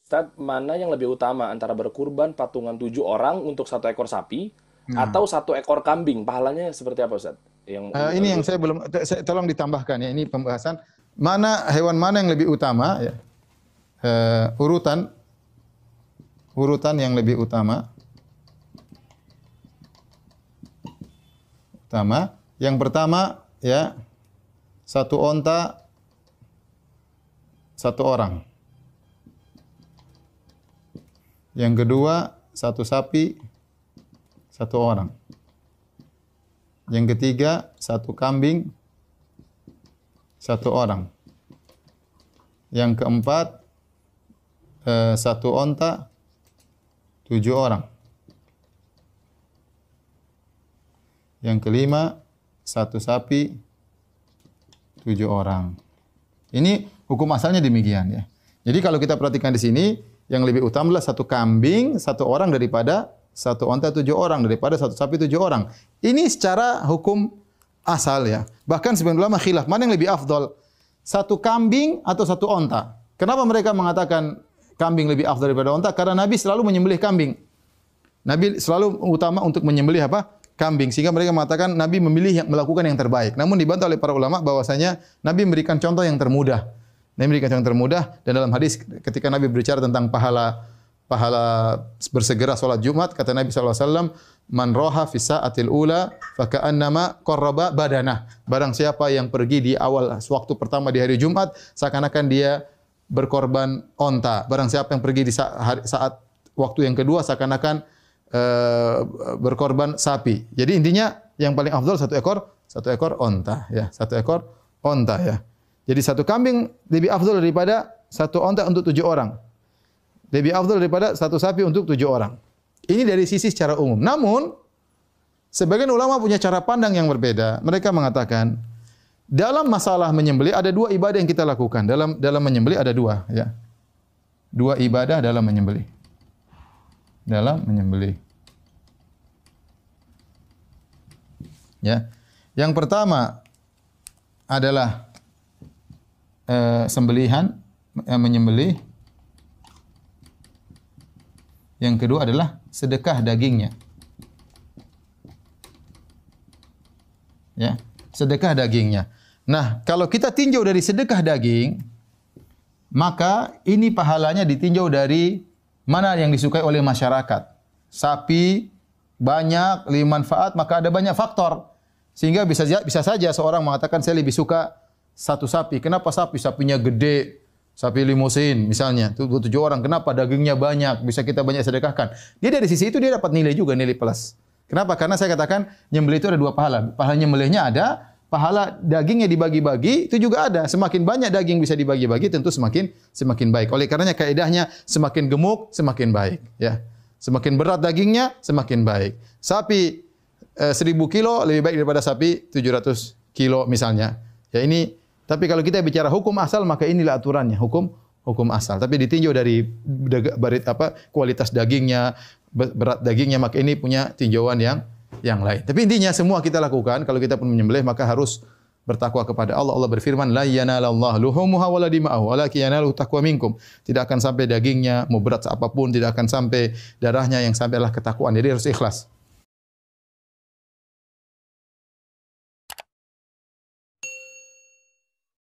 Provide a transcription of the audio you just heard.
Ustadz, mana yang lebih utama antara berkurban patungan 7 orang untuk 1 ekor sapi Nah, atau 1 ekor kambing? Pahalanya seperti apa, Ustadz? Yang ini yang lebih saya belum, tolong ditambahkan ya. Ini pembahasan mana hewan mana yang lebih utama ya. Urutan urutan yang lebih utama. Yang pertama ya, satu onta satu orang. Yang kedua, satu sapi satu orang. Yang ketiga, satu kambing satu orang. Yang keempat, satu onta 7 orang. Yang kelima, satu sapi 7 orang. Ini hukum asalnya demikian ya. Jadi kalau kita perhatikan di sini, yang lebih utama adalah satu kambing 1 orang daripada satu onta 7 orang, daripada satu sapi 7 orang. Ini secara hukum asal ya. Bahkan sebagian ulama khilaf mana yang lebih afdol, satu kambing atau satu onta. Kenapa mereka mengatakan kambing lebih afdal daripada onta? Karena Nabi selalu menyembelih kambing. Nabi selalu utama untuk menyembelih apa? Kambing. Sehingga mereka mengatakan Nabi memilih melakukan yang terbaik. Namun dibantah oleh para ulama bahwasanya Nabi memberikan contoh yang termudah. Nabi memberikan contoh yang termudah, dan dalam hadis ketika Nabi berbicara tentang pahala bersegera salat Jumat, kata Nabi SAW, man roha fi sa'atil ula faka'annama qarraba badanah. Barang siapa yang pergi di awal waktu pertama di hari Jumat, seakan-akan dia berkorban onta. Barang siapa yang pergi di saat waktu yang kedua, seakan-akan berkorban sapi. Jadi intinya yang paling afdal satu ekor onta ya, satu ekor onta ya. Jadi satu kambing lebih afdal daripada satu onta untuk 7 orang. Lebih afdal daripada satu sapi untuk 7 orang. Ini dari sisi secara umum. Namun sebagian ulama punya cara pandang yang berbeda. Mereka mengatakan dalam masalah menyembelih ada 2 ibadah yang kita lakukan. Dalam menyembelih ada 2 ya. 2 ibadah dalam menyembelih. Ya. Yang pertama adalah sembelihan, menyembelih. Yang kedua adalah sedekah dagingnya. Ya, sedekah dagingnya. Nah, kalau kita tinjau dari sedekah daging, maka ini pahalanya ditinjau dari mana yang disukai oleh masyarakat. Sapi banyak, lebih manfaat, maka ada banyak faktor. Sehingga bisa saja seorang mengatakan saya lebih suka satu sapi. Kenapa sapi? Sapinya gede, sapi limusin misalnya, 7 orang. Kenapa? Dagingnya banyak, bisa kita banyak sedekahkan. Dia dari sisi itu dia dapat nilai juga, nilai plus. Kenapa? Karena saya katakan nyembelih itu ada 2 pahala. Pahala nyembelihnya ada, pahala dagingnya dibagi-bagi itu juga ada. Semakin banyak daging bisa dibagi-bagi tentu semakin baik. Oleh karenanya kaidahnya semakin gemuk semakin baik, ya. Semakin berat dagingnya semakin baik. Sapi 1000 kilo lebih baik daripada sapi 700 kilo misalnya. Ya ini, tapi kalau kita bicara hukum asal maka inilah aturannya, hukum asal. Tapi ditinjau dari kualitas dagingnya, berat dagingnya, maka ini punya tinjauan yang lain. Tapi intinya semua kita lakukan kalau kita pun menyembelih maka harus bertakwa kepada Allah. Allah berfirman, la yanalallahu luhumuha wala dima'uha walakin yanaluhu taqwa minkum. Tidak akan sampai dagingnya mau berat apapun, tidak akan sampai darahnya, yang sampai adalah ketakwaan. Jadi harus ikhlas.